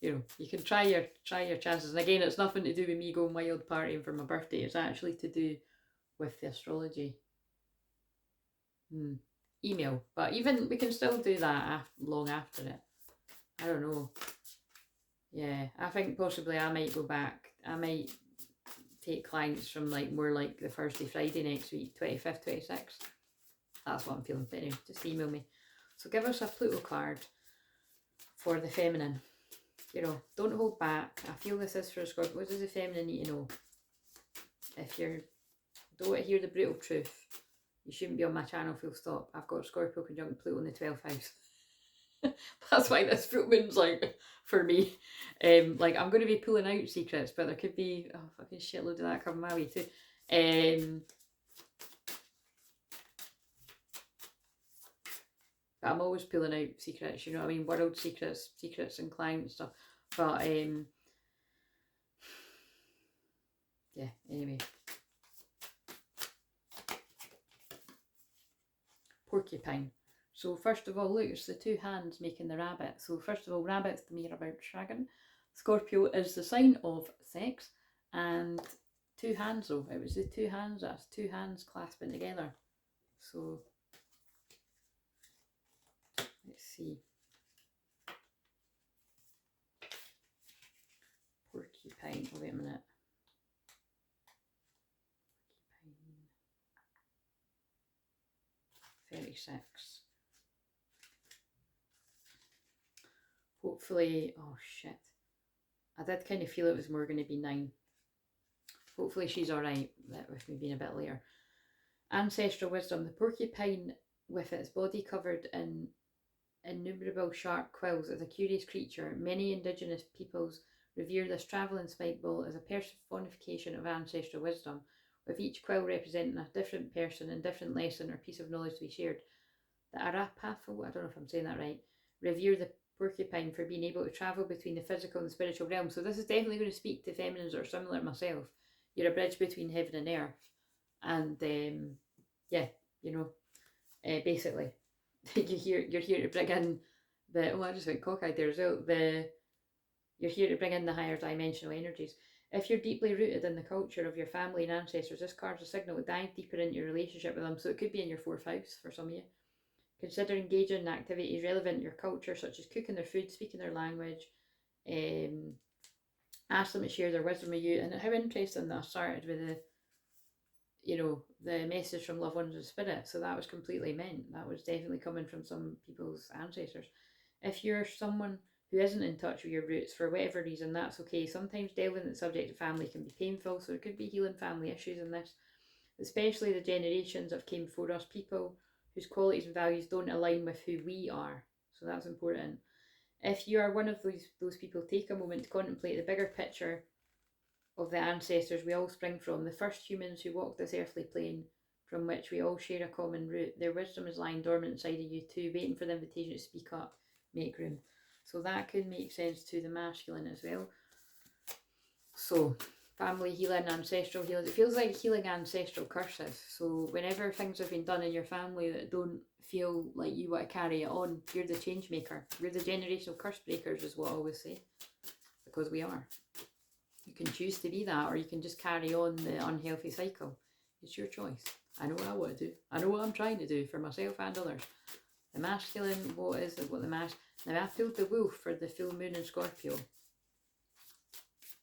you can try your chances. And again, it's nothing to do with me going wild partying for my birthday. It's actually to do with the astrology. Email, but even we can still do that long after it. I don't know. Yeah, I think possibly I might go back. I might take clients from more like the Thursday, Friday next week, 25th, 26th. That's what I'm feeling. But anyway, just email me. So give us a Pluto card for the feminine. Don't hold back. I feel this is for a Scorpio. What does the feminine need to know? If you don't want to hear the brutal truth, you shouldn't be on my channel, full stop. I've got Scorpio conjunct Pluto in the 12th house. That's why this full moon's for me. I'm going to be pulling out secrets, but there could be fucking shitload of that coming my way too. But I'm always pulling out secrets, you know what I mean? World secrets and client stuff. But yeah, anyway. Porcupine. So first of all, look, it's the two hands making the rabbit. So first of all, rabbit's the mere about dragon. Scorpio is the sign of sex, and two hands though. It was the two hands, that's two hands clasping together. So let's see. Porcupine. Oh, wait a minute. Porcupine. 36. Hopefully, oh shit. I did kind of feel it was more going to be 9. Hopefully she's alright with me being a bit later. Ancestral wisdom. The porcupine, with its body covered in innumerable sharp quills, is a curious creature. Many indigenous peoples revere this travelling spike ball as a personification of ancestral wisdom, with each quill representing a different person and different lesson or piece of knowledge to be shared. The Arapaho, I don't know if I'm saying that right, revere the porcupine for being able to travel between the physical and the spiritual realm. So this is definitely going to speak to feminines that are similar to myself. You're a bridge between heaven and earth. And yeah, basically, you're here to bring in I just went cockeyed there as well. You're here to bring in the higher dimensional energies. If you're deeply rooted in the culture of your family and ancestors, this card's a signal to dive deeper into your relationship with them. So it could be in your 4th house for some of you. Consider engaging in activities relevant to your culture, such as cooking their food, speaking their language. Ask them to share their wisdom with you. And how interesting that I started with the message from loved ones of spirit. So that was completely meant. That was definitely coming from some people's ancestors. If you're someone who isn't in touch with your roots for whatever reason, that's okay. Sometimes delving into the subject of family can be painful, so there could be healing family issues in this, especially the generations that came before us, people whose qualities and values don't align with who we are. So that's important. If you are one of those people, take a moment to contemplate the bigger picture of the ancestors we all spring from, the first humans who walked this earthly plane from which we all share a common root. Their wisdom is lying dormant inside of you too, waiting for the invitation to speak up, make room. So that could make sense to the masculine as well. So family healing, ancestral healing. It feels like healing ancestral curses. So whenever things have been done in your family that don't feel like you want to carry it on, you're the change maker. You're the generational curse breakers is what I always say. Because we are. You can choose to be that, or you can just carry on the unhealthy cycle. It's your choice. I know what I want to do. I know what I'm trying to do for myself and others. The masculine, what the mask? Now I pulled the wolf for the full moon in Scorpio.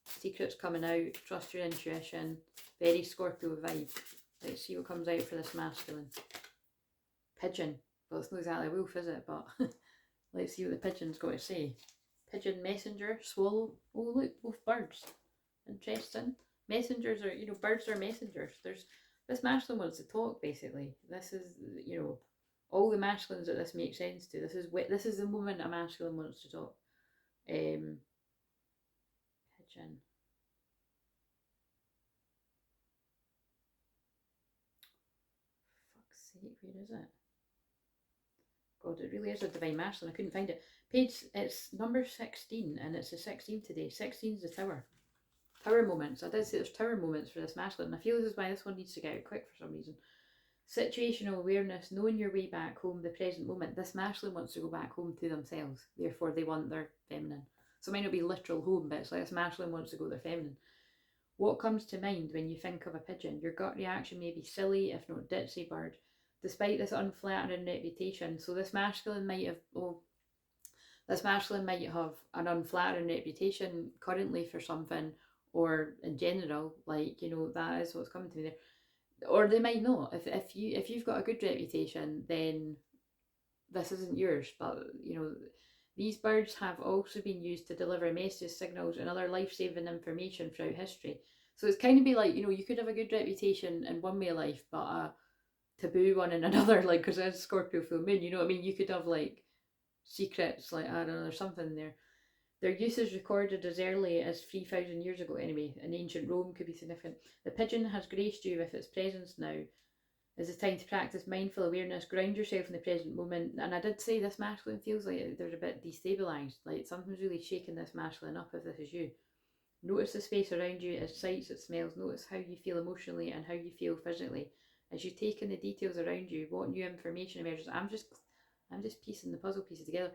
Secrets coming out, trust your intuition, very Scorpio vibe. Let's see what comes out for this masculine. Pigeon. Well, it's not exactly a wolf, is it? But let's see what the pigeon's got to say. Pigeon messenger, swallow. Oh look, both birds. Interesting. Messengers are, birds are messengers. This masculine wants to talk, basically. This is, all the masculines that this makes sense to. This is the moment a masculine wants to talk. Pigeon. Fuck's sake, where is it? God, it really is a divine masculine. I couldn't find it. Page, it's number 16, and it's the 16th today. 16's the tower. Tower moments. I did say there's tower moments for this masculine. I feel this is why this one needs to get out quick for some reason. Situational awareness, knowing your way back home, the present moment. This masculine wants to go back home to themselves. Therefore, they want their feminine. So it might not be literal home, but it's like this masculine wants to go to their feminine. What comes to mind when you think of a pigeon? Your gut reaction may be silly, if not ditzy bird. Despite this unflattering reputation, so this masculine might have an unflattering reputation currently for something, or in general, like, you know, that is what's coming to me there. Or they might not. If you've got a good reputation, then this isn't yours. But you know, these birds have also been used to deliver messages, signals, and other life-saving information throughout history. So it's kind of be like, you know, you could have a good reputation in one way of life, but a taboo one in another, like, because it's Scorpio full moon, you know what I mean? You could have like secrets, like, I don't know, there's something there. Their use is recorded as early as 3,000 years ago anyway. In ancient Rome could be significant. The pigeon has graced you with its presence now. Is the time to practice mindful awareness, ground yourself in the present moment. And I did say this masculine feels like they're a bit destabilised, like something's really shaking this masculine up if this is you. Notice the space around you, its sights, its smells. Notice how you feel emotionally and how you feel physically. As you take in the details around you, what new information emerges. I'm just piecing the puzzle pieces together.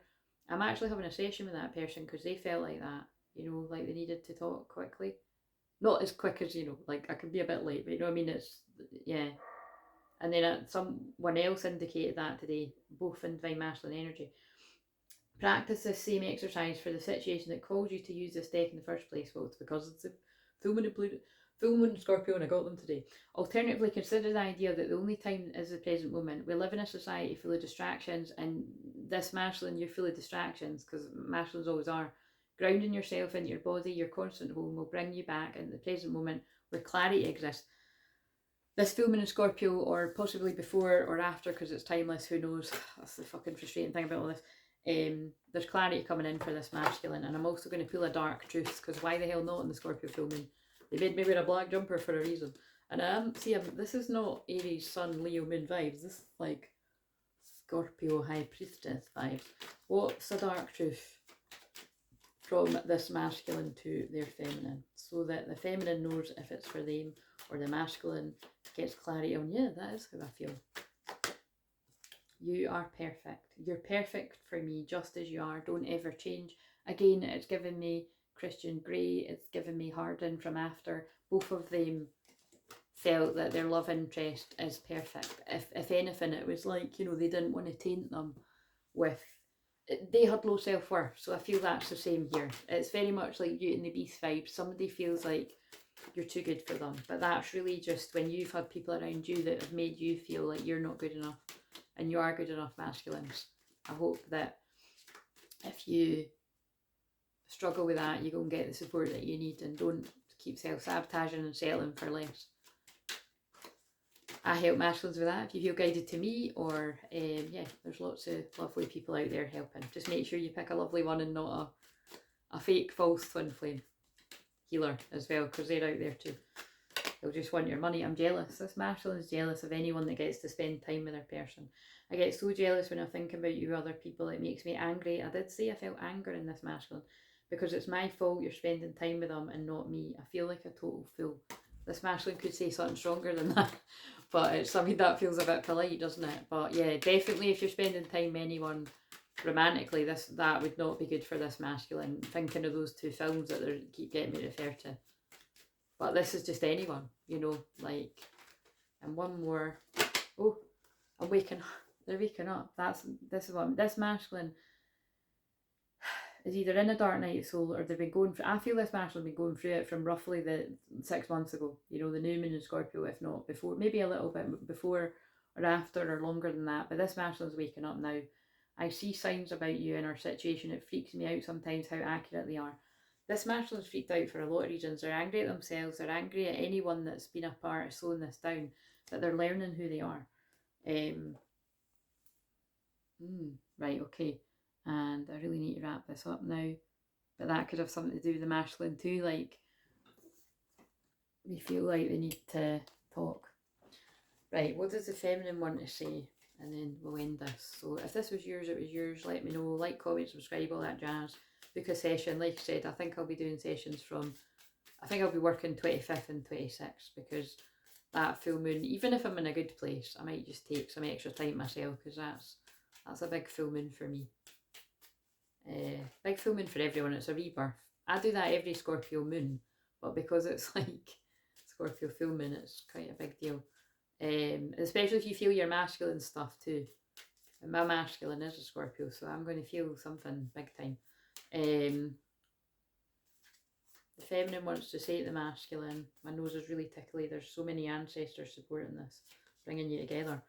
I'm actually having a session with that person because they felt like that, you know, like they needed to talk quickly. Not as quick as, you know, like I could be a bit late, but you know what I mean? It's, yeah. And then someone else indicated that today, both in divine masculine energy. Practice this same exercise for the situation that calls you to use this deck in the first place. Well, it's because it's a full moon in Scorpio and I got them today. Alternatively, consider the idea that the only time is the present moment. We live in a society full of distractions, and this masculine, you're full of distractions because masculines always are. Grounding yourself into your body, your constant home, will bring you back into the present moment where clarity exists. This full moon in Scorpio, or possibly before or after, because it's timeless, who knows? That's the fucking frustrating thing about all this. There's clarity coming in for this masculine, and I'm also going to pull a dark truth, because why the hell not in the Scorpio full moon? They made me wear a black jumper for a reason. And this is not Aries, Sun, Leo, moon vibes. This is like Scorpio High Priestess vibes. What's a dark truth from this masculine to their feminine, so that the feminine knows if it's for them, or the masculine gets clarity on, yeah, that is how I feel. You are perfect. You're perfect for me just as you are. Don't ever change. Again, it's given me Christian Grey. It's given me Hardin from After. Both of them felt that their love interest is perfect. If anything, it was like, you know, they didn't want to taint them with... They had low self-worth, so I feel that's the same here. It's very much like Beauty and the Beast vibes. Somebody feels like you're too good for them, but that's really just when you've had people around you that have made you feel like you're not good enough, and you are good enough, masculines. I hope that if you struggle with that, you go and get the support that you need, and don't keep self-sabotaging and settling for less. I help masculines with that. If you feel guided to me, or yeah, there's lots of lovely people out there helping. Just make sure you pick a lovely one and not a fake false twin flame healer as well, because they're out there too. They'll just want your money. I'm jealous. This masculine is jealous of anyone that gets to spend time with their person. I get so jealous when I think about you other people. It makes me angry. I did say I felt anger in this masculine, because it's my fault you're spending time with them and not me. I feel like a total fool. This masculine could say something stronger than that, but it's something that feels a bit polite, doesn't it? But yeah, definitely if you're spending time with anyone romantically, that would not be good for this masculine. Thinking of those two films that they keep getting me to refer to. But this is just anyone, you know, like... And one more. Oh, I'm waking up. They're waking up. This masculine is either in a dark night of soul, or they've been going through... I feel this masculine has been going through it from roughly the 6 months ago. You know, the new moon in Scorpio, if not before, maybe a little bit before or after, or longer than that. But this masculine's waking up now. I see signs about you in our situation. It freaks me out sometimes how accurate they are. This masculine's freaked out for a lot of reasons. They're angry at themselves. They're angry at anyone that's been a part of slowing this down. That they're learning who they are. Right, okay. And I really need to wrap this up now. But that could have something to do with the masculine too. Like, we feel like they need to talk. Right, what does the feminine want to say? And then we'll end this. So if this was yours, it was yours. Let me know. Like, comment, subscribe, all that jazz. Book a session. Like I said, I think I'll be doing sessions from I think I'll be working 25th and 26th, because that full moon, even if I'm in a good place, I might just take some extra time myself, because that's a big full moon for me. Big full moon for everyone, it's a rebirth. I do that every Scorpio moon, but because it's like Scorpio full moon, it's quite a big deal. Especially if you feel your masculine stuff too. And my masculine is a Scorpio, so I'm going to feel something big time. The feminine wants to say to the masculine, my nose is really tickly, there's so many ancestors supporting this, bringing you together.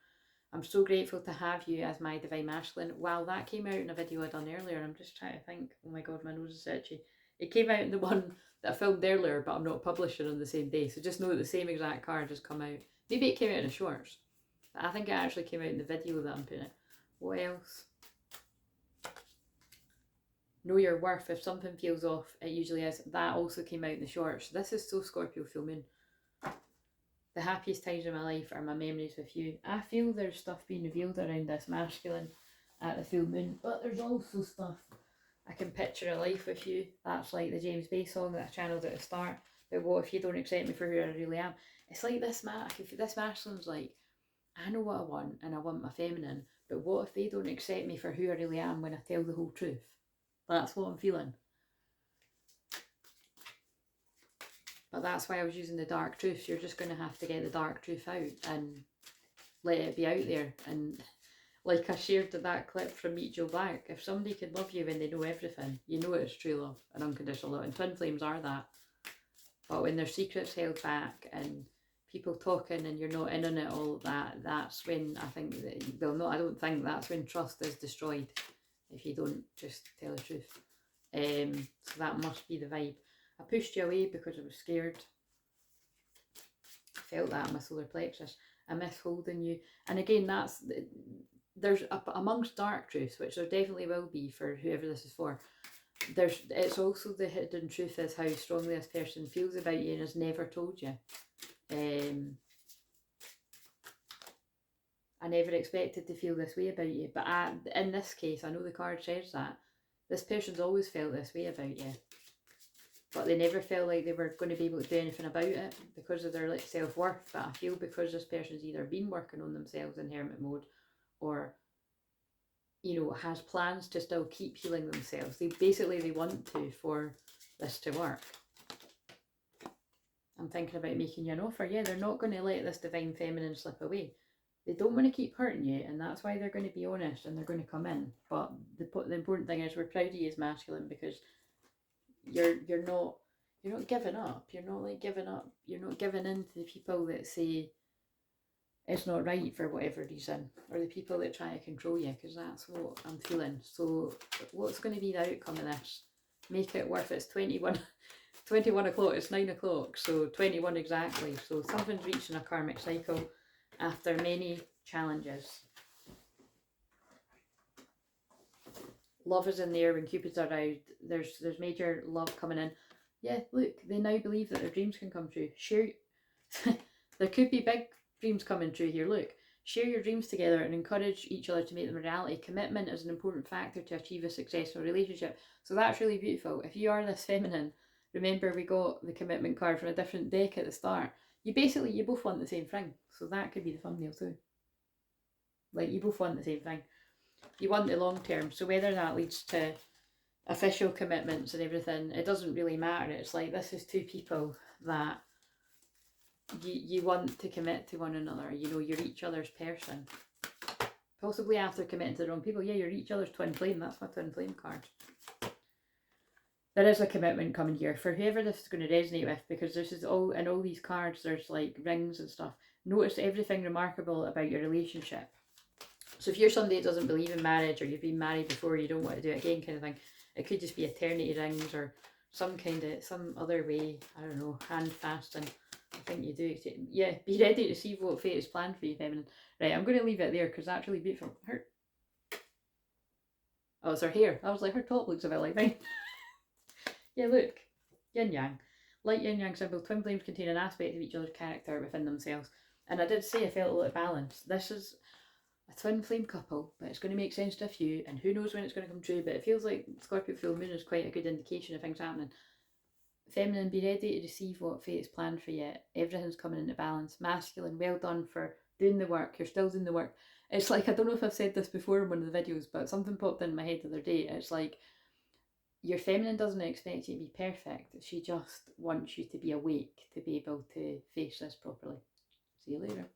I'm so grateful to have you as my divine masculine. Wow, that came out in a video I done earlier. I'm just trying to think. Oh my god, my nose is itchy. It came out in the one that I filmed earlier, but I'm not publishing on the same day. So just know that the same exact card has come out. Maybe it came out in the shorts, but I think it actually came out in the video that I'm putting it. What else? Know your worth. If something feels off, it usually is. That also came out in the shorts. This is so Scorpio full moon. The happiest times of my life are my memories with you. I feel there's stuff being revealed around this masculine at the full moon, but there's also stuff. I can picture a life with you. That's like the James Bay song that I channeled at the start. But what if you don't accept me for who I really am? It's like this masculine's like, I know what I want and I want my feminine, but what if they don't accept me for who I really am when I tell the whole truth? That's what I'm feeling. But that's why I was using the dark truth. You're just going to have to get the dark truth out and let it be out there. And like I shared that clip from Meet Joe Black, if somebody can love you when they know everything, you know it's true love and unconditional love. And twin flames are that. But when there's secrets held back and people talking and you're not in on it all, that's when I think that, well, no, I don't think, that's when trust is destroyed if you don't just tell the truth. So that must be the vibe. I pushed you away because I was scared. I felt that in my solar plexus. I miss holding you. And again, there's amongst dark truths, which there definitely will be for whoever this is for. It's also the hidden truth is how strongly this person feels about you and has never told you. I never expected to feel this way about you, but in this case, I know the card says that this person's always felt this way about you, but they never felt like they were going to be able to do anything about it because of their self-worth. But I feel because this person's either been working on themselves in hermit mode, or has plans to still keep healing themselves. They want to for this to work. I'm thinking about making you an offer. Yeah, they're not going to let this divine feminine slip away. They don't want to keep hurting you, and that's why they're going to be honest and they're going to come in. But the important thing is we're proud of you as masculine, because you're not giving up. You're not like giving up. You're not giving in to the people that say it's not right for whatever reason, or the people that try to control you, because that's what I'm feeling. So what's going to be the outcome of this? Make it worth it. It's 21 o'clock, it's 9 o'clock, so 21 exactly. So something's reaching a karmic cycle after many challenges. Love is in there when Cupid's around. There's major love coming in. Yeah, look, they now believe that their dreams can come true. Share there could be big dreams coming true here. Look, share your dreams together and encourage each other to make them a reality. Commitment is an important factor to achieve a successful relationship. So that's really beautiful. If you are this feminine, remember we got the commitment card from a different deck at the start. You both want the same thing. So that could be the thumbnail too. Like, you both want the same thing. You want the long term. So whether that leads to official commitments and everything, it doesn't really matter. It's like, this is two people that you want to commit to one another. You're each other's person. Possibly after committing to the wrong people. Yeah, you're each other's twin flame. That's my twin flame card. There is a commitment coming here for whoever this is going to resonate with, because this is all, in all these cards, there's like rings and stuff. Notice everything remarkable about your relationship. So if you're somebody that doesn't believe in marriage, or you've been married before, you don't want to do it again kind of thing, it could just be eternity rings or some other way, I don't know, hand fasting. I think you do. Yeah, be ready to receive what fate has planned for you, feminine. Right, I'm going to leave it there because that's really beautiful. Oh, it's her hair. I was like, her top looks a bit like mine. Yeah, look. Yin yang. Like yin yang symbol, twin flames contain an aspect of each other's character within themselves. And I did say I felt a lot of balance. This is a twin flame couple, but it's going to make sense to a few, and who knows when it's going to come true, but it feels like Scorpio full moon is quite a good indication of things happening. Feminine, be ready to receive what fate's planned for you. Everything's coming into balance. Masculine, well done for doing the work. You're still doing the work. It's like, I don't know if I've said this before in one of the videos, but something popped in my head the other day. It's like, your feminine doesn't expect you to be perfect. She just wants you to be awake to be able to face this properly. See you later.